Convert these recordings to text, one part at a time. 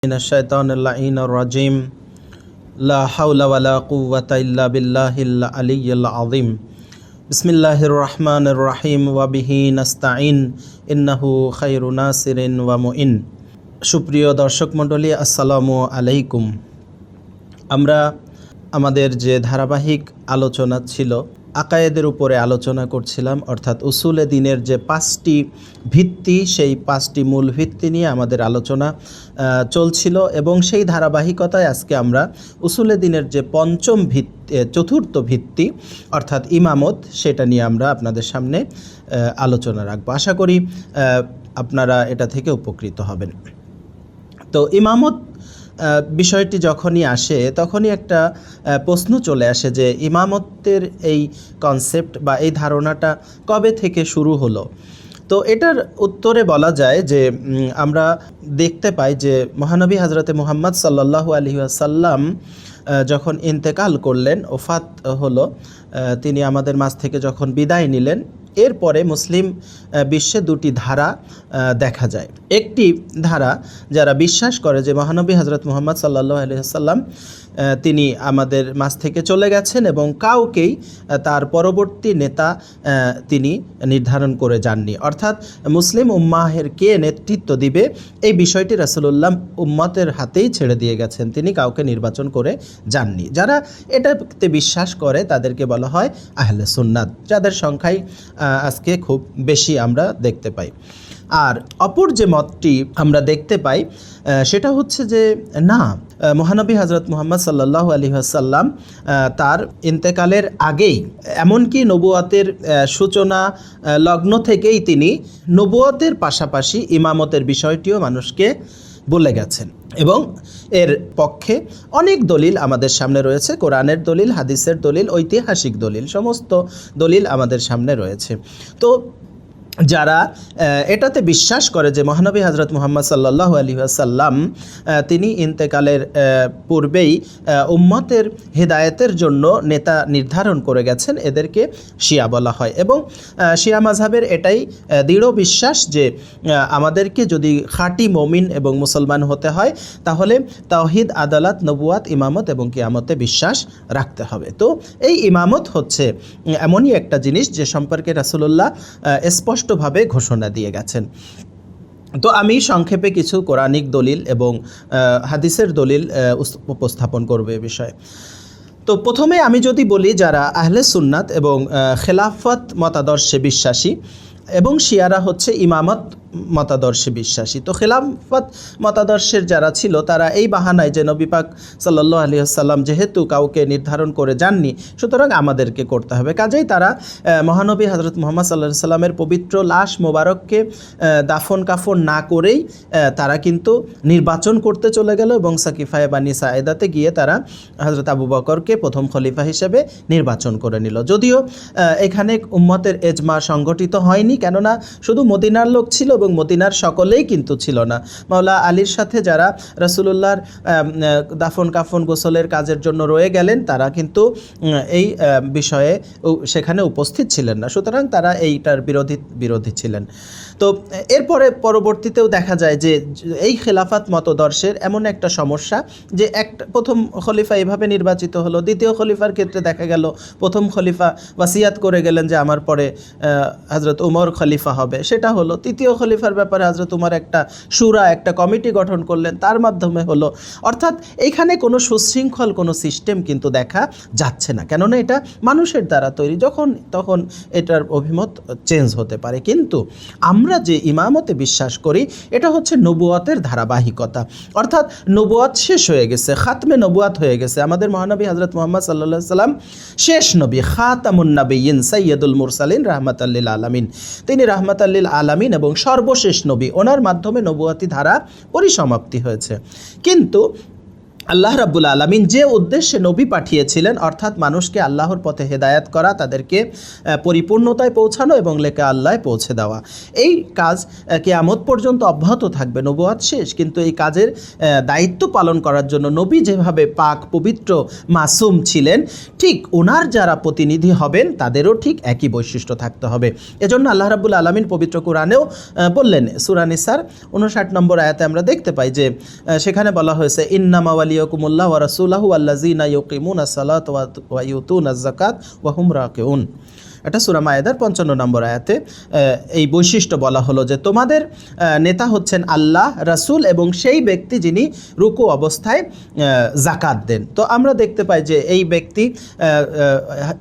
মিনাশ-শাইতানির লাঈনির রাজিম। লা হাওলা ওয়ালা কুওয়াতা ইল্লা বিল্লাহিল আলিয়্যিল আযীম। বিসমিল্লাহির রহমানির রহিম ওয়া বিহি নাস্তাঈন ইন্নাহু খায়রু নাসিরিন ওয়া মুঈন। সুপ্রিয় দর্শক মণ্ডলী, আসসালামু আলাইকুম। আমরা আমাদের যে ধারাবাহিক আলোচনা ছিল আকায়েদের উপরে আলোচনা করছিলাম, অর্থাৎ উসুলে দ্বীনের যে 5টি ভিত্তি, সেই 5টি মূল ভিত্তি নিয়ে আমাদের আলোচনা চলছিল এবং সেই ধারাবাহিকতায় আজকে আমরা উসুলে দ্বীনের যে চতুর্থ ভিত্তি অর্থাৎ ইমামত, সেটা নিয়ে আমরা আপনাদের সামনে আলোচনা রাখবো। আশা করি আপনারা এটা থেকে উপকৃত হবেন। তো ইমামত বিষয়টি যখনই আসে তখনই একটা প্রশ্ন চলে আসে যে ইমামতের এই কনসেপ্ট বা এই ধারণাটা কবে থেকে শুরু হলো। তো এটার উত্তরে বলা যায় যে আমরা দেখতে পাই যে মহানবী হজরতে মুহাম্মদ সাল্লাল্লাহু আলাইহি ওয়াসাল্লাম যখন ইন্তেকাল করলেন, ওফাত হলো, তিনি আমাদের মাঝ থেকে যখন বিদায় নিলেন, এরপরে মুসলিম বিশ্বে দুটি ধারা দেখা যায়। একটি ধারা যারা বিশ্বাস করে যে মহানবী হজরত মুহাম্মদ সাল্লাল্লাহু আলাইহি ওয়াসাল্লাম তিনি আমাদের মাঝ থেকে চলে গেছেন এবং কাউকেই তার পরবর্তী নেতা তিনি নির্ধারণ করে যাননি, অর্থাৎ মুসলিম উম্মাহের কে নেতৃত্ব দিবে এই বিষয়টি রাসূলুল্লাহ উম্মতের হাতেই ছেড়ে দিয়ে গেছেন, তিনি কাউকে নির্বাচন করে যাননি। যারা এটাতে বিশ্বাস করে তাদেরকে বলা হয় আহলে সুন্নাত, যাদের সংখ্যাই আজকে খুব বেশি আমরা দেখতে পাই। আর অপর যে মতটি আমরা দেখতে পাই সেটা হচ্ছে যে না, মহানবী হজরত মুহাম্মদ সাল্লাল্লাহু আলাইহি ওয়াসাল্লাম তার ইন্তেকালের আগেই, এমনকি নবুয়তের সূচনা লগ্ন থেকেই তিনি নবুয়তের পাশাপাশি ইমামতের বিষয়টিও মানুষকে বলে গেছেন এবং এর পক্ষে অনেক দলিল আমাদের সামনে রয়েছে। কোরআনের দলিল, হাদিসের দলিল, ঐতিহাসিক দলিল, সমস্ত দলিল আমাদের সামনে রয়েছে। তো যারা এটাতে বিশ্বাস করে যে মহানবী হজরত মুহাম্মদ সাল্লাল্লাহু আলাইহি ওয়াসাল্লাম তিনি ইন্তেকালের পূর্বেই উম্মতের হিদায়াতের জন্য নেতা নির্ধারণ করে গেছেন, এদেরকে শিয়া বলা হয়। এবং শিয়া মাযহাবের এটাই দৃঢ় বিশ্বাস যে আমাদেরকে যদি খাঁটি মুমিন এবং মুসলমান হতে হয় তাহলে তাওহীদ, আদালত, নবুয়াত, ইমামত এবং কিয়ামতে বিশ্বাস রাখতে হবে। তো এই ইমামত হচ্ছে এমনই একটা জিনিস যে সম্পর্কে রাসূলুল্লাহ স্পষ্টভাবে ঘোষণা দিয়ে গেছেন। তো আমি সংক্ষেপে কিছু কোরআনিক দলিল এবং হাদিসের দলিল উপস্থাপন করব এ বিষয়ে। তো প্রথমে আমি যদি বলি, যারা আহলে সুন্নাত এবং খেলাফত মতাদর্শে বিশ্বাসী এবং শিয়ারা হচ্ছে ইমামত মতাদর্শে বিশ্বাসী। তো খেলাফত মতাদর্শের যারা ছিল তারা এই বাহানায় যে নবী পাক সাল্লাল্লাহু আলাইহি ওয়াসাল্লাম যেহেতু কাউকে নির্ধারণ করে যাননি, সুতরাং আমাদেরকে করতে হবে। কাজেই তারা মহানবী হজরত মুহাম্মদ সাল্লাল্লাহু আলাইহি ওয়াসাল্লামের পবিত্র লাশ মোবারককে দাফন কাফন না করেই তারা কিন্তু নির্বাচন করতে চলে গেল এবং সাকিফায়ে বানি সায়েদাতে গিয়ে তারা হজরত আবু বকরকে প্রথম খলিফা হিসেবে নির্বাচন করে নিল। যদিও এখানে উম্মতের এজমা সংগঠিত হয়নি, কেননা শুধু মদিনার লোক ছিল এবং মদিনার সকলেই কিন্তু ছিল না। মাওলা আলীর সাথে যারা রাসূলুল্লাহর দাফন কাফন গোসলের কাজের জন্য রয়ে গেলেন, তারা কিন্তু এই বিষয়ে সেখানে উপস্থিত ছিলেন না, সুতরাং তারা এইটার বিরোধী ছিলেন। তো এরপরে পরবর্তীতেও দেখা যায় যে এই খেলাফত মতদর্শের এমন একটা সমস্যা যে প্রথম খলিফা এভাবে নির্বাচিত হলো, দ্বিতীয় খলিফার ক্ষেত্রে দেখা গেল প্রথম খলিফা ওয়াসিয়াত করে গেলেন যে আমার পরে হজরত উমর খলিফা হবে, সেটা হলো। তৃতীয় খলিফার ব্যাপারে হজরত উমর একটা শুরা, একটা কমিটি গঠন করলেন, তার মাধ্যমে হলো। অর্থাৎ এইখানে কোনো সুশৃঙ্খল কোনো সিস্টেম কিন্তু দেখা যাচ্ছে না, কেননা এটা মানুষের দ্বারা তৈরি, যখন তখন এটার অভিমত চেঞ্জ হতে পারে। কিন্তু আমরা যে ইমামতে বিশ্বাস করি এটা হচ্ছে নবুয়তের ধারাবাহিকতা, অর্থাৎ নবুয়ত শেষ হয়ে গেছে, খাতমে নবুয়ত হয়ে গেছে। আমাদের মহানবী হজরত মুহাম্মদ সাল্লাল্লাহু আলাইহি ওয়াসাল্লাম শেষ নবী, খাতামুন নবিয়্যিন, সাইয়্যিদুল মুরসালিন, রাহমাতাল লিল আলামিন। তিনি রাহমাতাল লিল আলামিন এবং সর্বশেষ নবী, ওনার মাধ্যমে নবুয়তি ধারা পরিসমাপ্তি হয়েছে। কিন্তু আল্লাহ রাব্বুল আলামিন যে উদ্দেশ্যে নবী পাঠিয়েছিলেন, অর্থাৎ মানুষকে আল্লাহর পথে হেদায়াত করা, তাদেরকে পরিপূর্ণতায় পৌঁছানো এবং লেখা আল্লাহয় পৌঁছে দেওয়া, এই কাজ কিয়ামত পর্যন্ত অব্যাহত থাকবে। নবুয়াত শেষ, কিন্তু এই কাজের দায়িত্ব পালন করার জন্য নবী যেভাবে পাক পবিত্র মাসুম ছিলেন, ঠিক ওনার যারা প্রতিনিধি হবেন তাদেরও ঠিক একই বৈশিষ্ট্য থাকতে হবে। এজন্য আল্লাহ রাব্বুল আলামিন পবিত্র কোরআনেও বললেন, সূরা নিসার 59 নম্বর আয়াতে আমরা দেখতে পাই যে সেখানে বলা হয়েছে, ইন্নামা ওয়ালিয়াকুমুল্লাহ ওয়া রাসূলুহু আল্লাযীনা ইউকিমুনাস সালাতা ওয়া ইউতুনাজ যাকাত ওয়া হুম রাকিউন। এটা সূরা মায়েদার 55 নম্বর আয়াতে এই বৈশিষ্ট্য বলা হলো যে তোমাদের নেতা হচ্ছেন আল্লাহ, রাসূল এবং সেই ব্যক্তি যিনি রুকু অবস্থায় জাকাত দেন। তো আমরা দেখতে পাই যে এই ব্যক্তি,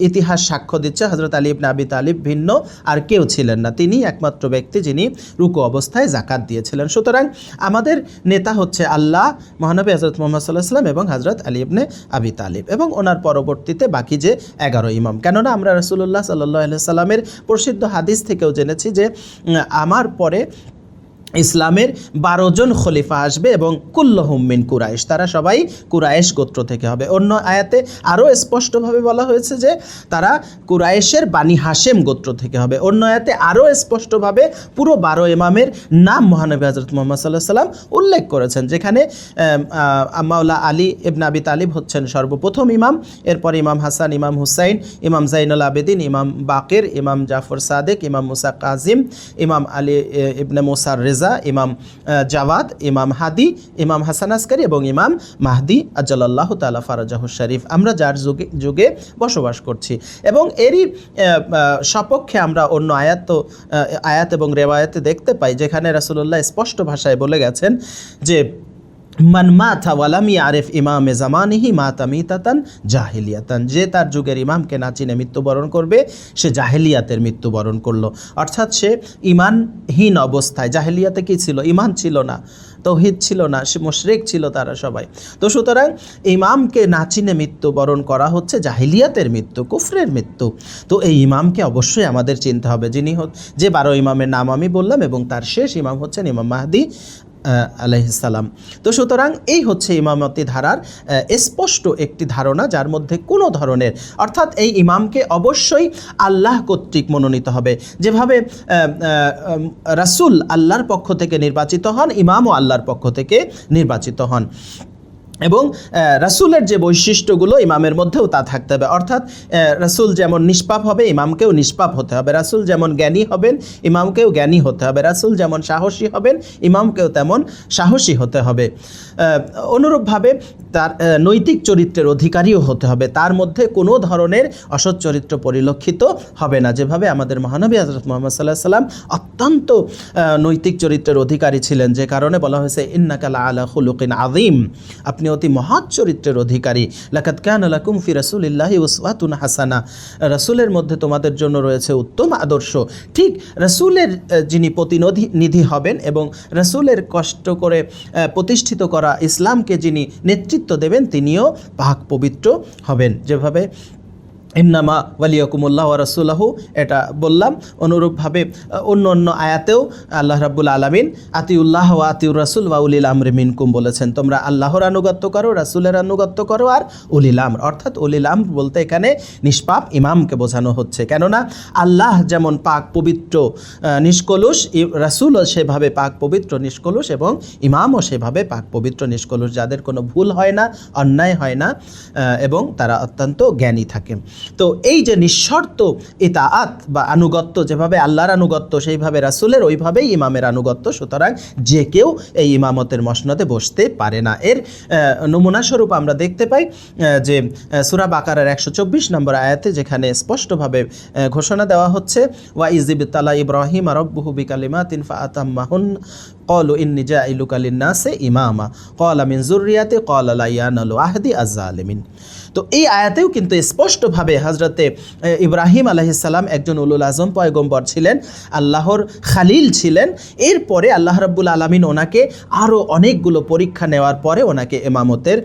ইতিহাস সাক্ষ্য দিচ্ছে, হযরত আলী ইবনে আবি তালিব ভিন্ন আর কেউ ছিলেন না, তিনি একমাত্র ব্যক্তি যিনি রুকু অবস্থায় জাকাত দিয়েছিলেন। সুতরাং আমাদের নেতা হচ্ছে আল্লাহ, মহানবী হযরত মুহাম্মদ সাল্লাল্লাহু আলাইহি ওয়াসাল্লাম এবং হযরত আলী ইবনে আবি তালিব এবং ওনার পরবর্তীতে বাকি যে 11 ইমাম। কেননা আমরা রাসূলুল্লাহ সাল্লাল্লাহু আলাইহি সাল্লামের প্রসিদ্ধ হাদিস থেকেও জেনেছি যে আমার পরে ইসলামের 12 জন খলিফা আসবে এবং কুল্লুহুম মিন কুরাইশ, তারা সবাই কুরাইশ গোত্র থেকে হবে। অন্য আয়াতে আরও স্পষ্টভাবে বলা হয়েছে যে তারা কুরাইশের বানি হাশেম গোত্র থেকে হবে। অন্য আয়াতে আরও স্পষ্টভাবে পুরো 12 ইমামের নাম মহানবী হযরত মুহাম্মদ সাল্লাল্লাহু আলাইহি সাল্লাম উল্লেখ করেছেন, যেখানে মাওলা আলী ইবনে আবি তালিব হচ্ছেন সর্বপ্রথম ইমাম, এরপর ইমাম হাসান, ইমাম হুসাইন, ইমাম জাইনুল আবেদিন, ইমাম বাকির, ইমাম জাফর সাদেক, ইমাম মুসা কাজিম, ইমাম আলী ইবনে মুসার রেজা, ইমাম জাওয়াদ, ইমাম হাদি, ইমাম হাসান আসকারি এবং ইমাম মাহদি আজ্জালাল্লাহু তাআলা ফারাজাহু শরীফ। আমরা যার যুগে বসবাস করছি এবং এরই সপক্ষে আমরা অন্য আয়াত এবং রেওয়ায়াতে দেখতে পাই, যেখানে রাসূলুল্লাহ স্পষ্ট ভাষায় বলে গেছেন যে মান মাতা ওয়ালাম ইয়ারিফ ইমামে জামানিহি মাতা মিতাতান জাহিলিয়াতান, যে তার যুগের ইমামকে না চিনে মৃত্যুবরণ করবে সে জাহেলিয়াতের মৃত্যুবরণ করলো। অর্থাৎ সে ইমানহীন অবস্থায়, জাহেলিয়াতে কি ছিল? ইমান ছিল না, তৌহিদ ছিল না, সে মুশরিক ছিল তারা সবাই। তো সুতরাং ইমামকে না চিনে মৃত্যুবরণ করা হচ্ছে জাহিলিয়াতের মৃত্যু, কুফরের মৃত্যু। তো এই ইমামকে অবশ্যই আমাদের চিনতে হবে, যিনি যে 12 ইমামের নাম আমি বললাম এবং তার শেষ ইমাম হচ্ছেন ইমাম মাহদি আলাইহিস সালাম। তো সুতরাং এই হচ্ছে ইমামতি ধারার স্পষ্ট একটি ধারণা, যার মধ্যে কোনো ধরনের, অর্থাৎ এই ইমামকে অবশ্যই আল্লাহ কর্তৃক মনোনীত হবে। যেভাবে রাসূল আল্লাহর পক্ষ থেকে নির্বাচিত হন, ইমামও আল্লাহর পক্ষ থেকে নির্বাচিত হন এবং রাসূলের যে বৈশিষ্ট্যগুলো ইমামের মধ্যেও তা থাকতে হবে। অর্থাৎ রাসূল যেমন নিষ্পাপ হবে, ইমামকেও নিষ্পাপ হতে হবে। রাসূল যেমন জ্ঞানী হবেন, ইমামকেও জ্ঞানী হতে হবে। রাসূল যেমন সাহসী হবেন, ইমামকেও তেমন সাহসী হতে হবে। অনুরূপভাবে তার নৈতিক চরিত্রের অধিকারীও হতে হবে, তার মধ্যে কোনো ধরনের অসৎ চরিত্র পরিলক্ষিত হবে না। যেভাবে আমাদের মহানবী হযরত মুহাম্মদ সাল্লাল্লাহু আলাইহি সাল্লাম অত্যন্ত নৈতিক চরিত্রের অধিকারী ছিলেন, যে কারণে বলা হয়েছে ইন্নাকা লাআলা খুলুকিন আযীম, আপনি অতি মহৎ চরিত্রের অধিকারী। লাকাদ কানা লাকুম ফি রাসূলিল্লাহি উসওয়াতুন হাসানা, রাসূলের মধ্যে তোমাদের জন্য রয়েছে উত্তম আদর্শ। ঠিক রাসূলের যিনি প্রতিনিধি হবেন এবং রাসূলের কষ্ট করে প্রতিষ্ঠিত করা ইসলামকে যিনি নেতৃত্ব দেবেন, তিনিও পাক পবিত্র হবেন। যেভাবে ইন্নামা ওয়ালিয়াকুমুল্লাহ ওয়া রাসূলুহু এটা বললাম, অনুরূপভাবে অন্য আয়াতেও আল্লাহ রাব্বুল আলামিন আতিউল্লাহ ওয়া আতিউর রাসূল ওয়া উলিল আমরি মিনকুম বলেছেন, তোমরা আল্লাহর আনুগত্য করো, রাসূলের আনুগত্য করো আর উলিল আমর। অর্থাৎ উলিল আমর বলতে এখানে নিষ্পাপ ইমামকে বোঝানো হচ্ছে। কেননা আল্লাহ যেমন পাক পবিত্র নিষ্কলুষ, রাসূলও সেভাবে পাক পবিত্র নিষ্কলুষ এবং ইমামও সেভাবে পাক পবিত্র নিষ্কলুষ, যাদের কোনো ভুল হয় না, অন্যায় হয় না এবং তারা অত্যন্ত জ্ঞানী থাকে। তো এই যে নিঃশর্ত ইতাআত বা আনুগত্য, যেভাবে আল্লাহর আনুগত্য সেইভাবে রাসূলের ওইভাবেই ইমামের আনুগত্য। সুতরাং যে কেউ এই ইমামতের মসনদে বসতে পারে না। এর নমুনাস্বরূপ আমরা দেখতে পাই যে সূরা বাকারার 124 নম্বর আয়াতে, যেখানে স্পষ্টভাবে ঘোষণা দেওয়া হচ্ছে ওয়া ইযিবতালা ইব্রাহিম রাব্বুহু বিকালিমাতিন ফাআতাম্মাহুন ক্বালু ইন্নী জাইলুকা লিন-নাসি ইমামা ক্বালা মিন যুররিয়াতি ক্বালা লা ইয়ানালু আহদি আয-যালিমিন। তো এই আয়াতেও কিন্তু স্পষ্টভাবে হযরতে ইব্রাহিম আলাইহিস সালাম একজন উলুল আজম পয়গম্বর ছিলেন, আল্লাহর খালিল ছিলেন। এরপরে আল্লাহ রাব্বুল আলামিন ওনাকে আরও অনেকগুলো পরীক্ষা নেওয়ার পরে ওনাকে ইমামতের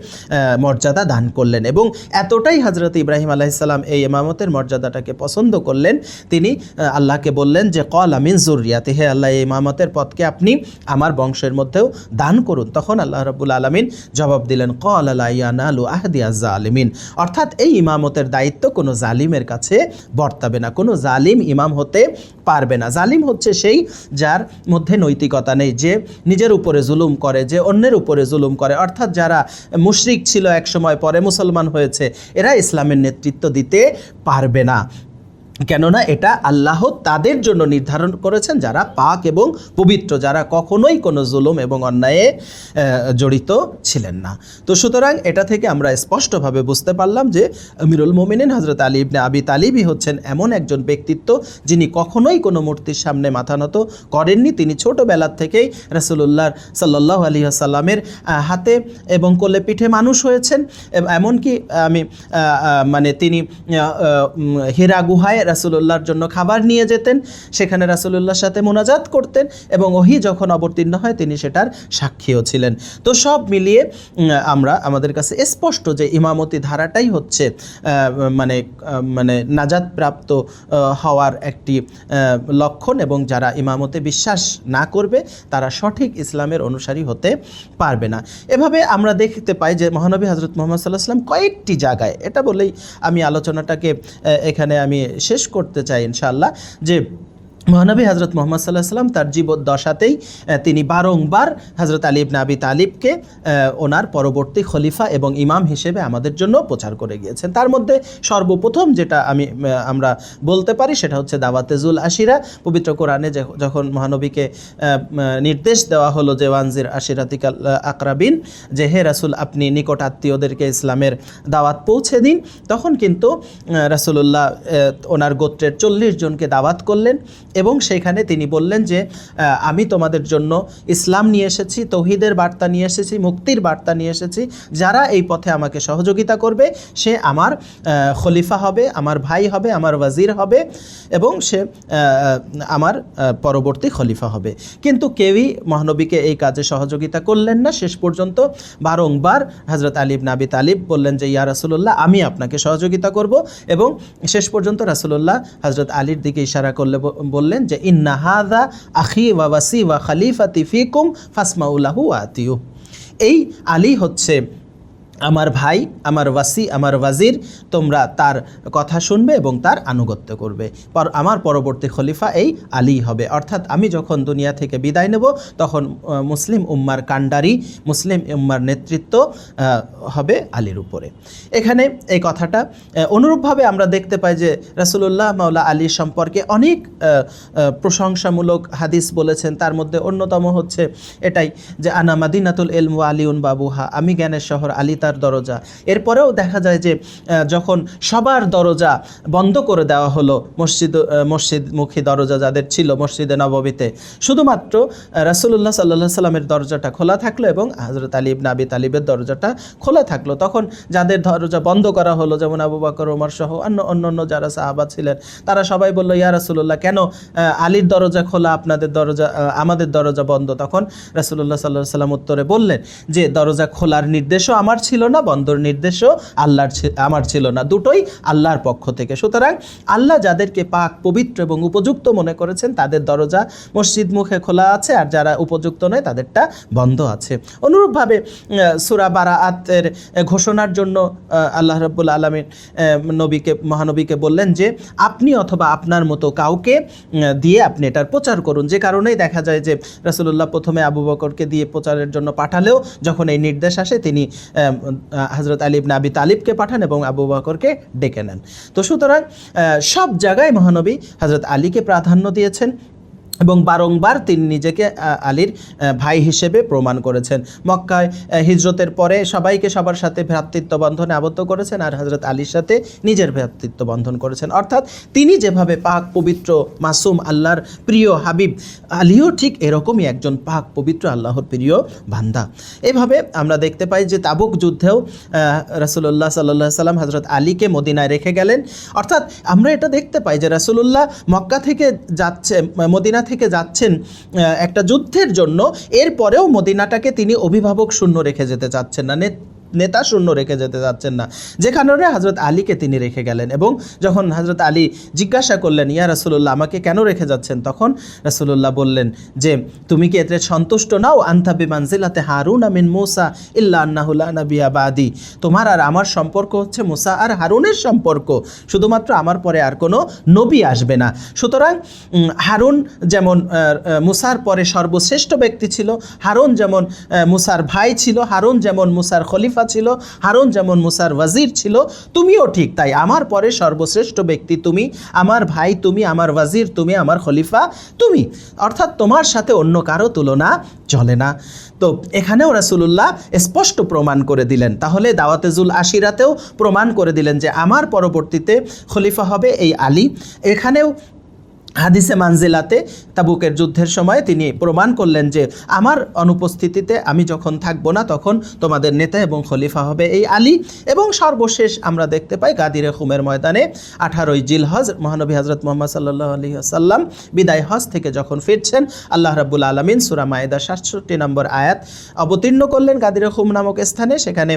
মর্যাদা দান করলেন এবং এতটাই হযরত ইব্রাহিম আলাইহিস সালাম এই ইমামতের মর্যাদাটাকে পছন্দ করলেন, তিনি আল্লাহকে বললেন যে ক্বালা মিন যুররিয়াতি, হে আল্লাহ এই ইমামতের পদকে আপনি আমার বংশের মধ্যেও দান করুন। তখন আল্লাহ রাব্বুল আলামিন জবাব দিলেন, ক্বালা লা ইয়ানালু আহদি আয-যালিমিন, অর্থাৎ এই ইমামতের দায়িত্ব কোনো জালিমের কাছে বর্তাবে না, কোনো জালিম ইমাম হতে পারবে না। জালিম হচ্ছে সেই যার মধ্যে নৈতিকতা নেই, যে নিজের উপরে জুলুম করে, যে অন্যের উপরে জুলুম করে, অর্থাৎ যারা মুশরিক ছিল এক সময় পরে মুসলমান হয়েছে, এরা ইসলামের নেতৃত্ব দিতে পারবে না। কেননা এটা আল্লাহ তাদের জন্য নির্ধারণ করেছেন যারা পাক এবং পবিত্র, যারা কখনোই কোনো জুলুম এবং অন্যায়ে জড়িত ছিলেন না। তো সুতরাং এটা থেকে আমরা স্পষ্টভাবে বুঝতে পারলাম যে আমিরুল মুমিনিন হযরত আলী ইবনে আবি তালিবই হচ্ছেন এমন একজন ব্যক্তিত্ব যিনি কখনোই কোনো মূর্তির সামনে মাথা নত করেননি। তিনি ছোটোবেলার থেকেই রাসূলুল্লাহ সাল্লাল্লাহু আলাইহি ওয়াসাল্লামের হাতে এবং কোলে পিঠে মানুষ হয়েছেন। এমনকি তিনি হীরা গুহায় রাসূলুল্লাহর জন্য খাবার নিয়ে যেতেন, সেখানে রাসূলুল্লাহর সাথে মোনাজাত করতেন এবং ওহী যখন অবতীর্ণ হয় তিনি সেটার সাক্ষীও ছিলেন। তো সব মিলিয়ে আমাদের কাছে স্পষ্ট যে ইমামতি ধারাটাই হচ্ছে নাজাত প্রাপ্ত হওয়ার একটি লক্ষণ, এবং যারা ইমামতে বিশ্বাস না করবে তারা সঠিক ইসলামের অনুসারী হতে পারবে না। এভাবে আমরা দেখতে পাই যে মহানবী হযরত মুহাম্মদ সাল্লাল্লাহু আলাইহি ওয়াসাল্লাম কয়েকটি জায়গায়, এটা বলেই আমি আলোচনাটাকে এখানে আমি শেষ করতে চাই ইনশাআল্লাহ, যে মহানবী হযরত মুহাম্মদ সাল্লাল্লাহু আলাইহি ওয়াসাল্লাম তার জীবদ্দশাতেই তিনি বারংবার হযরত আলী ইবনে আবি তালিবকে ওনার পরবর্তী খলিফা এবং ইমাম হিসেবে আমাদের জন্য প্রচার করে গিয়েছেন। তার মধ্যে সর্বপ্রথম যেটা আমরা বলতে পারি সেটা হচ্ছে দাওয়াতে জুল আশিরা। পবিত্র কোরআনে যখন মহানবীকে নির্দেশ দেওয়া হলো যে ওয়ানজির আশিরাতিকাল আকরাবিন, যে হে রাসূল আপনি নিকট আত্মীয়দেরকে ইসলামের দাওয়াত পৌঁছে দিন, তখন কিন্তু রাসূলুল্লাহ ওনার গোত্রের 40 জনকে দাওয়াত করলেন এবং সেখানে তিনি বললেন যে আমি তোমাদের জন্য ইসলাম নিয়ে এসেছি, তৌহিদের বার্তা নিয়ে এসেছি, মুক্তির বার্তা নিয়ে এসেছি। যারা এই পথে আমাকে সহযোগিতা করবে সে আমার খলিফা হবে, আমার ভাই হবে, আমার ওয়াজির হবে এবং সে আমার পরবর্তী খলিফা হবে। কিন্তু কেউই মহানবীকে এই কাজে সহযোগিতা করলেন না। শেষ পর্যন্ত বারংবার হযরত আলী ইবনে আবি তালিব বললেন যে ইয়া রাসূলুল্লাহ আমি আপনাকে সহযোগিতা করব, এবং শেষ পর্যন্ত রাসূলুল্লাহ হযরত আলীর দিকে ইশারা করলে বললেন যে ইন্না হাযা আখি ওয়া ওয়াসি ওয়া খলিফাতি ফিকুম ফাসমাউ লাহু ওয়া আতিউ। এই আলী হচ্ছে আমার ভাই, আমার ওয়াসি, আমার ওয়াজির, তোমরা তার কথা শুনবে এবং তার আনুগত্য করবে। আমার পরবর্তী খলিফা এই আলী হবে, অর্থাৎ আমি যখন দুনিয়া থেকে বিদায় নেব তখন মুসলিম উম্মার কাণ্ডারি, মুসলিম উম্মার নেতৃত্ব হবে আলীর উপরে। এখানে এই কথাটা অনুরূপভাবে আমরা দেখতে পাই যে রাসূলুল্লাহ মাওলা আলী সম্পর্কে অনেক প্রশংসামূলক হাদিস বলেছেন। তার মধ্যে অন্যতম হচ্ছে এটাই যে আনা মাদিনাতুল ইলম ওয়া আলিউন বাবুহা, আমি জ্ঞানের শহর, আলী তার দরজা। এরপরেও দেখা যায় যে যখন সবার দরজা বন্ধ করে দেওয়া হলো, মসজিদমুখী দরজা যাদের ছিল মসজিদে নববীতে, শুধুমাত্র রাসূলুল্লাহ সাল্লাল্লাহু আলাইহি সাল্লামের দরজাটা খোলা থাকলো এবং হযরত আলী ইবনে আবি তালিবের দরজাটা খোলা থাকলো। তখন যাদের দরজা বন্ধ করা হলো, যেমন আবু বকর, ওমর সহ অন্য যারা সাহাবা ছিলেন, তারা সবাই বলল ইয়া রাসূলুল্লাহ কেন আলীর দরজা খোলা, আপনাদের দরজা, আমাদের দরজা বন্ধ? তখন রাসূলুল্লাহ সাল্লাল্লাহু আলাইহি সাল্লাম উত্তরে বললেন যে দরজা খোলার নির্দেশও আমার ছিল না, বন্ধর নির্দেশও আমার ছিল না, দুটোই আল্লাহর পক্ষ থেকে। সুতরাং আল্লাহ যাদেরকে পাক, পবিত্র এবং উপযুক্ত মনে করেছেন তাদের দরজা মসজিদ মুখে খোলা আছে, আর যারা উপযুক্ত নয় তাদেরটা বন্ধ আছে। অনুরূপভাবে সূরা বারাআতের ঘোষণার জন্য আল্লাহ রাব্বুল আলামিন মহানবীকে বললেন যে আপনি অথবা আপনার মতো কাউকে দিয়ে আপনি এটার প্রচার করুন। যে কারণেই দেখা যায় যে রাসূলুল্লাহ প্রথমে আবু বকরকে দিয়ে প্রচারের জন্য পাঠালেও যখন এই নির্দেশ আসে তিনি হযরত আলী ইবনে আবি তালিবকে পাঠান এবং আবু বকরকে ডেকে নেন। তো সুতরাং সব জায়গায় মহানবী হযরত আলীকে প্রাধান্য দিয়েছেন এবং বারংবার তিনি নিজেকে আলীর ভাই হিসেবে প্রমাণ করেছেন। মক্কায় হিজরতের পরে সবাইকে সবার সাথে ভ্রাতৃত্ব বন্ধনে আবদ্ধ করেছেন, আর হযরত আলীর সাথে নিজের ভ্রাতৃত্ব বন্ধন করেছেন। অর্থাৎ তিনি যেভাবে পাক, পবিত্র, মাসুম, আল্লাহর প্রিয় হাবিব, আলীও ঠিক এরকমই একজন পাক, পবিত্র, আল্লাহর প্রিয় বান্দা। এইভাবে আমরা দেখতে পাই যে তাবুক যুদ্ধেও রাসূলুল্লাহ সাল্লাল্লাহু আলাইহি সাল্লাম হযরত আলীকে মদিনায় রেখে গেলেন। অর্থাৎ আমরা এটা দেখতে পাই যে রাসূলুল্লাহ মক্কা থেকে মদিনা থেকে যাচ্ছেন একটা যুদ্ধের জন্য, এরপরেও মদিনাটাকে তিনি অভিভাবক শূন্য রেখে যেতে চাচ্ছেন না, নেতা শূন্য রেখে যেতে যাচ্ছেন না, যে কারণে হযরত আলীকে তিনি রেখে গেলেন। এবং যখন হযরত আলী জিজ্ঞাসা করলেন, ইয়া রাসূলুল্লাহ, আমাকে কেন রেখে যাচ্ছেন, তখন রাসূলুল্লাহ বললেন যে তুমি কি এতে সন্তুষ্ট নাও? আনতা বিমানজিলাতে হারুন মিন মূসা ইল্লা আন্নাহু লা নাবিয়্যা বাদি, তোমার আর আমার সম্পর্ক হচ্ছে মুসা আর হারুনের সম্পর্ক, শুধুমাত্র আমার পরে আর কোনো নবী আসবে না। সুতরাং হারুন যেমন মুসার পরে সর্বশ্রেষ্ঠ ব্যক্তি ছিল, হারুন যেমন মুসার ভাই ছিল, হারুন যেমন মুসার খলিফা ছিল, হারুন যেমন মুসার ওয়াজির ছিল, তুমিও ঠিক তাই। আমার পরে সর্বশ্রেষ্ঠ ব্যক্তি তুমি, আমার ভাই তুমি, আমার ওয়াজির তুমি, আমার খলিফা তুমি, অর্থাৎ তোমার সাথে অন্য কারো তুলনা চলে না। তো এখানেও রাসূলুল্লাহ স্পষ্ট প্রমাণ করে দিলেন, তাহলে দাওয়াতে জুল আশিরাতেও প্রমাণ করে দিলেন যে আমার পরবর্তীতে খলিফা হবে এই আলী। এখানেও হাদিসে মানজিলাতে তাবুকের যুদ্ধের সময় তিনি প্রমাণ করলেন যে আমার অনুপস্থিতিতে, আমি যখন থাকবো না, তখন তোমাদের নেতা এবং খলিফা হবে এই আলী। এবং সর্বশেষ আমরা দেখতে পাই গাদিরে খুমের ময়দানে 18ই জিলহজ মহানবী হযরত মুহাম্মদ সাল্লাল্লাহু আলাইহি ওয়াসাল্লাম বিদায় হজ থেকে যখন ফিরছেন, আল্লাহ রাব্বুল আলামিন সূরা মায়েদা 67 নম্বর আয়াত অবতীর্ণ করলেন গাদিরে খুম নামক স্থানে। সেখানে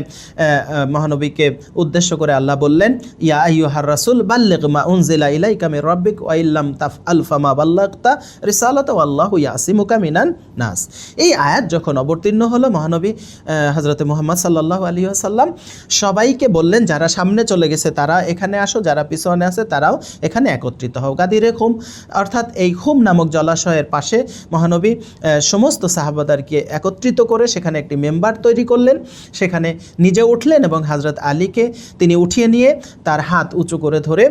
মহানবীকে উদ্দেশ্য করে আল্লাহ বললেন, ইয়া আইয়ুহার রাসূল বাল্লিগ মা উনজিলা ইলাইকা মির রাব্বিক ওয়া ইল্লাম আলফামা বাল্লাগতা রিসালাতা ওয়াল্লাহু ইয়াসিমুকা মিনান নাস। এই আয়াত যখন অবতীর্ণ হলো, মহানবী হযরত মুহাম্মদ সাল্লাল্লাহু আলাইহি ওয়াসাল্লাম সবাইকে বললেন, যারা সামনে চলে গেছে তারা এখানে আসো, যারা পিছনে আছে তারাও এখানে একত্রিত হও। গাদিরে খুম অর্থাৎ এই খুম নামক জলাশয়ের পাশে মহানবী সমস্ত সাহাবাদেরকে একত্রিত করে সেখানে একটি মেম্বার তৈরি করলেন, সেখানে নিজে উঠলেন এবং হযরত আলীকে তিনি উঠিয়ে নিয়ে তার হাত উঁচু করে ধরে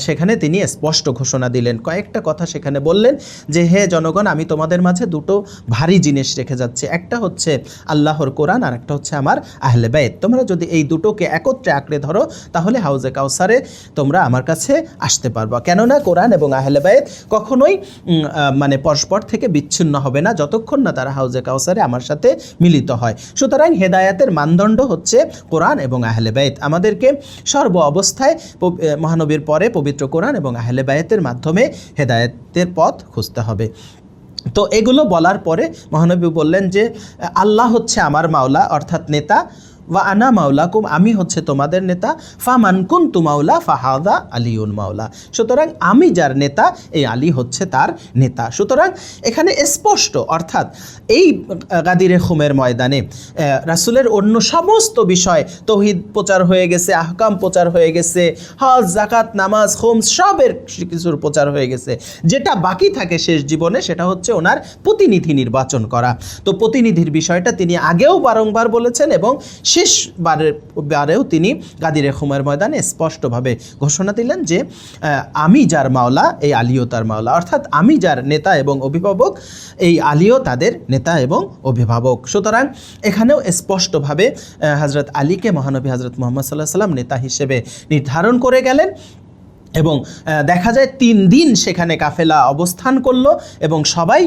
সেখানে তিনি স্পষ্ট ঘোষণা দিলেন। কয়েকটা কথা সেখানে বললেন যে, হে জনগণ, আমি তোমাদের মাঝে দুটো ভারী জিনিস রেখে যাচ্ছি, একটা হচ্ছে আল্লাহর কোরআন আর একটা হচ্ছে আমার আহলে বাইত। তোমরা যদি এই দুটোকে একত্রে আঁকড়ে ধরো তাহলে হাউজে কাউসারে তোমরা আমার কাছে আসতে পারবা। কেননা কোরআন এবং আহলে বাইত কখনোই মানে পরস্পর থেকে বিচ্ছিন্ন হবে না যতক্ষণ না তারা হাউজে কাউসারে আমার সাথে মিলিত হয়। সুতরাং হেদায়েতের মানদণ্ড হচ্ছে কোরআন এবং আহলে বাইত। আমাদেরকে সর্ব অবস্থায় মহানবীর পরে পবিত্র কোরআন এবং আহলে বাইতের মাধ্যমে হেদায়েতের পথ খুঁজতে হবে। তো এগুলো বলার পরে মহানবী বললেন যে আল্লাহ হচ্ছে আমার মাওলা অর্থাৎ নেতা, ওয়া আনা মাওলাকুম, আমি হচ্ছে তোমাদের নেতা, ফামান কুনতু মাওলা ফাহাদা আলিউন মাওলা, সুতরাং আমি যার নেতা এই আলী হচ্ছে তার নেতা। সুতরাং এখানে স্পষ্ট, অর্থাৎ এই গাদিরে খুমের ময়দানে রাসূলের অন্য সমস্ত বিষয়, তৌহিদ প্রচার হয়ে গেছে, আহকাম প্রচার হয়ে গেছে, হজ জাকাত নামাজ খুমস সবের কিছুর প্রচার হয়ে গেছে। যেটা বাকি থাকে শেষ জীবনে সেটা হচ্ছে ওনার প্রতিনিধি নির্বাচন করা। তো প্রতিনিধির বিষয়টা তিনি আগেও বারংবার বলেছেন এবং শেষবারেও তিনি গাদিরে খুমের ময়দানে স্পষ্টভাবে ঘোষণা দিলেন যে আমি যার মাওলা এই আলীও তার মাওলা, অর্থাৎ আমি যার নেতা এবং অভিভাবক এই আলীও তাদের নেতা এবং অভিভাবক। সুতরাং এখানেও স্পষ্টভাবে হযরত আলীকে মহানবী হযরত মুহাম্মদ সাল্লাল্লাহু আলাইহি ওয়াসাল্লাম নেতা হিসেবে নির্ধারণ করে গেলেন। এবং দেখা যায় 3 দিন সেখানে কাফেলা অবস্থান করলো এবং সবাই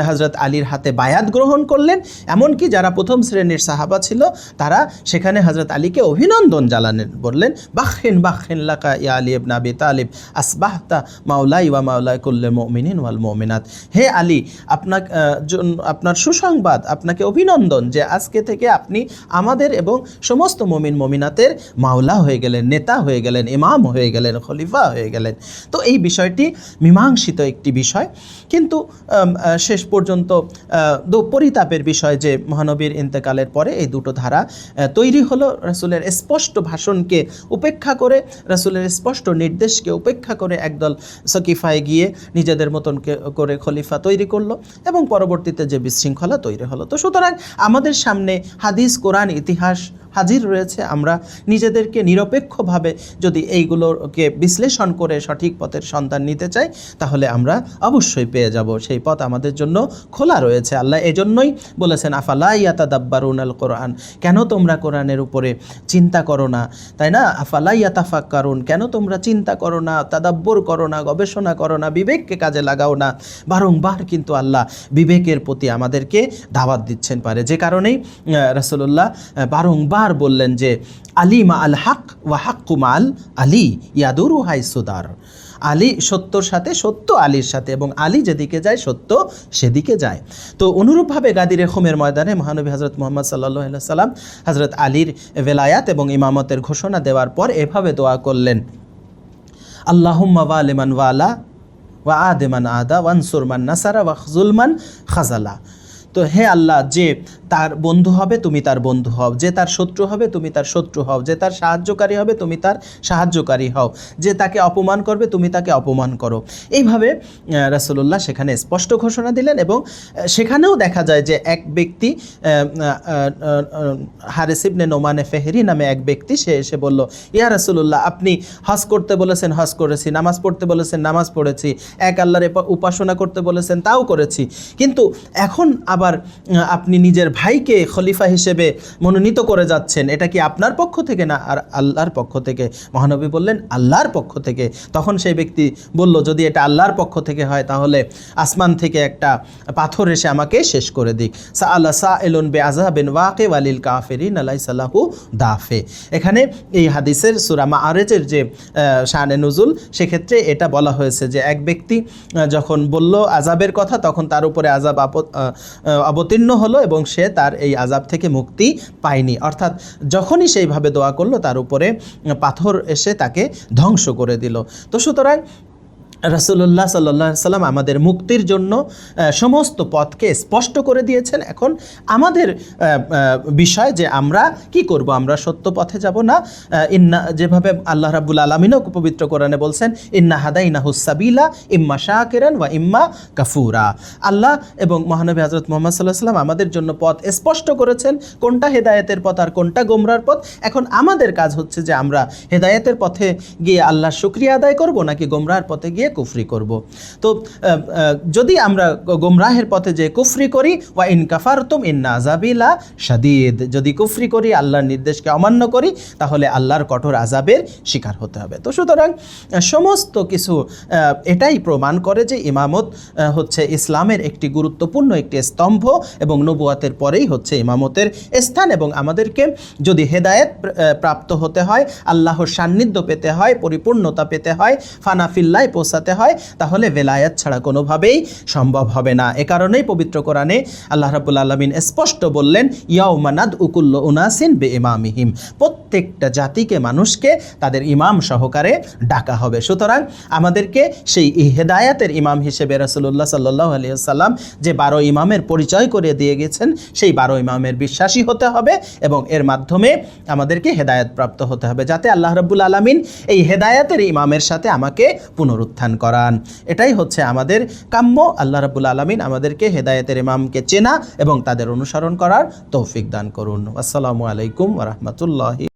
হযরত আলীর হাতে বায়াত গ্রহণ করলেন। এমনকি যারা প্রথম শ্রেণীর সাহাবা ছিল তারা সেখানে হযরত আলীকে অভিনন্দন জানালেন, বললেন বাখিন বাখিন লাকা ইয়া আলী ইবনে আবি তালিব আসবাহতা মাওলাই ওয়া মাওলাই কুল্লি মুমিনিন ওয়াল মুমিনাত। হে আলী, আপনার সুসংবাদ, আপনাকে অভিনন্দন যে আজকে থেকে আপনি আমাদের এবং সমস্ত মুমিন মুমিনাতের মাওলা হয়ে গেলেন, নেতা হয়ে গেলেন, ইমাম হয়ে গেলেন, খলিফা হয়ে গেলেন। তো এই বিষয়টি মীমাংসিত একটি বিষয়, কিন্তু শেষ পর্যন্ত পরিতাপের বিষয় যে মহানবীর ইন্তেকালের পরে এই দুটো ধারা তৈরি হলো। রাসূলের স্পষ্ট ভাষণকে উপেক্ষা করে, রাসূলের স্পষ্ট নির্দেশকে উপেক্ষা করে একদল সকিফায় গিয়ে নিজেদের মতন করে খলিফা তৈরি করলো এবং পরবর্তীতে যে বিশৃঙ্খলা তৈরি হলো। তো সুতরাং আমাদের সামনে হাদিস, কোরআন, ইতিহাস হাজির রয়েছে। আমরা নিজেদেরকে নিরপেক্ষভাবে যদি এইগুলোকে বিশ্লেষণ করে সঠিক পথের সন্ধান নিতে চাই তাহলে আমরা অবশ্যই পেয়ে যাব, সেই পথ আমাদের জন্য খোলা রয়েছে। আল্লাহ এজন্যই বলেছেন আফালা ইয়াতাদাব্বারুনাল কোরআন, কেন তোমরা কোরআনের উপরে চিন্তা করো না, তাই না? আফালা ইয়াতাফাক্কারুন, কেন তোমরা চিন্তা করো না, তাদাব্বুর করো না, গবেষণা করো না, বিবেককে কাজে লাগাও না। বারংবার কিন্তু আল্লাহ বিবেকের প্রতি আমাদেরকে দাওয়াত দিচ্ছেন পারে, যে কারণেই রাসূলুল্লাহ বারংবার বললেন যে আলী মা আল হক ওয়া হাক্কু মা আল আলী ইয়াদুরু হাইসুদার, আলী সত্যর সাথে, সত্য আলীর সাথে, এবং আলী যেদিকে যায় সত্য সেদিকে যায়। তো অনুরূপভাবে গাদির রেখমের ময়দানে মহানবী হজরত মুহাম্মদ সাল্লাল্লাহু আলাইহি সাল্লাম হজরত আলীর ভেলায়াত এবং ইমামতের ঘোষণা দেওয়ার পর এভাবে দোয়া করলেন, আল্লাহুম্মা ওয়ালিমান ওয়ালা ওয়া আদেমান আদা ওয়ানসুর মান নাসারা ওয়াখজুল মান খাজালা। তো হে আল্লাহ, যে তার বন্ধু হবে তুমি তার বন্ধু হও, যে তার শত্রু হবে তুমি তার শত্রু হও, যে তার সাহায্যকারী হবে তুমি তার সাহায্যকারী হও, যে তাকে অপমান করবে তুমি তাকে অপমান করো। এইভাবে রাসূলুল্লাহ সেখানে স্পষ্ট ঘোষণা দিলেন। এবং সেখানেও দেখা যায় যে এক ব্যক্তি, হারিস ইবনে নোমানে ফেহরি নামে এক ব্যক্তি, সে এসে বলল, ইয়া রাসূলুল্লাহ, আপনি হজ করতে বলেছেন, হজ করেছি, নামাজ পড়তে বলেছেন, নামাজ পড়েছি, এক আল্লাহর উপাসনা করতে বলেছেন, তাও করেছি, কিন্তু এখন আবার আপনি নিজের ভাইকে খলিফা হিসেবে মনোনীত করে যাচ্ছেন, এটা কি আপনার পক্ষ থেকে না আর আল্লাহর পক্ষ থেকে? মহানবী বললেন, আল্লাহর পক্ষ থেকে। তখন সেই ব্যক্তি বলল, যদি এটা আল্লাহর পক্ষ থেকে হয় তাহলে আসমান থেকে একটা পাথর এসে আমাকে শেষ করে দিক। সাআলা সাইলুন বিআযাবিন ওয়াকি ওয়ালিল কাফিরিন লাইসা লাহু দাফে। এখানে এই হাদিসের সূরা মাআরিজের যে শানে নুজুল, সেক্ষেত্রে এটা বলা হয়েছে যে এক ব্যক্তি যখন বলল আযাবের কথা, তখন তার উপরে আযাব অবতীর্ণ হলো এবং সে তার এই আযাব থেকে মুক্তি পায়নি। অর্থাৎ যখনই সেইভাবে দোয়া করলো তার উপরে পাথর এসে তাকে ধ্বংস করে দিল। তো সুতরাং রাসূলুল্লাহ সাল্লাল্লাহু আলাইহি সাল্লাম আমাদের মুক্তির জন্য সমস্ত পথকে স্পষ্ট করে দিয়েছেন। এখন আমাদের বিষয় যে আমরা কি করব, আমরা সত্য পথে যাব না। যেভাবে আল্লাহ রাব্বুল আলামিনও পবিত্র কোরআনে বলছেন, ইন্না হাদাইনাহুস সাবিলা ইম্মা শাকিরান ওয়া ইম্মা কাফুরা। আল্লাহ এবং মহানবী হযরত মুহাম্মদ সাল্লাল্লাহু আলাইহি সাল্লাম আমাদের জন্য পথ স্পষ্ট করেছেন, কোনটা হেদায়েতের পথ আর কোনটা গোমরার পথ। এখন আমাদের কাজ হচ্ছে যে আমরা হেদায়েতের পথে গিয়ে আল্লাহর শুকরিয়া আদায় করব নাকি গোমরার পথে গিয়ে কুফরি করব। তো যদি আমরা গোমরাহের পথে যে কুফরি করি, ওয়া ইন কাফারতুম ইন্না আযাবি লা শাদীদ, যদি কুফরি করি, আল্লাহর নির্দেশকে অমান্য করি, তাহলে আল্লাহর কঠোর আযাবের শিকার হতে হবে। তো সুতরাং সমস্ত কিছু এটাই প্রমাণ করে যে ইমামত হচ্ছে ইসলামের একটি গুরুত্বপূর্ণ একটি স্তম্ভ এবং নবুয়াতের পরেই হচ্ছে ইমামতের স্থান। এবং আমাদেরকে যদি হেদায়েত প্রাপ্ত হতে হয়, আল্লাহর সান্নিধ্য পেতে হয়, পরিপূর্ণতা পেতে হয়, ফানাফিল্লাহ পৌঁছাতে হয়, তাহলে ভেলায়াত ছাড়া কোনোভাবেই সম্ভব হবে না। এ কারণেই পবিত্র কোরআনে আল্লাহ রাব্বুল আলামিন স্পষ্ট বললেন, ইয়াউমা নাদউ কুল্লু উনাসিন বিইমামিহিম, প্রত্যেকটা জাতিকে, মানুষকে তাদের ইমাম সহকারে ডাকা হবে। সুতরাং আমাদেরকে সেই হেদায়াতের ইমাম হিসেবে রাসূলুল্লাহ সাল্লাল্লাহু আলাইহি ওয়াসাল্লাম যে 12 ইমামের পরিচয় করে দিয়ে গেছেন, সেই 12 ইমামের বিশ্বাসী হতে হবে এবং এর মাধ্যমে আমাদেরকে হেদায়েত প্রাপ্ত হতে হবে, যাতে আল্লাহ রাব্বুল আলামিন এই হেদায়েতের ইমামের সাথে আমাকে পুনরুত্থান করান। এটাই হচ্ছে আমাদের কাম্য। আল্লাহ রাব্বুল আলামিন আমাদেরকে হেদায়েতের ইমামকে চেনা এবং তাদের অনুসরণ করার তৌফিক দান করুন। আসসালামু আলাইকুম ওয়া রাহমাতুল্লাহি।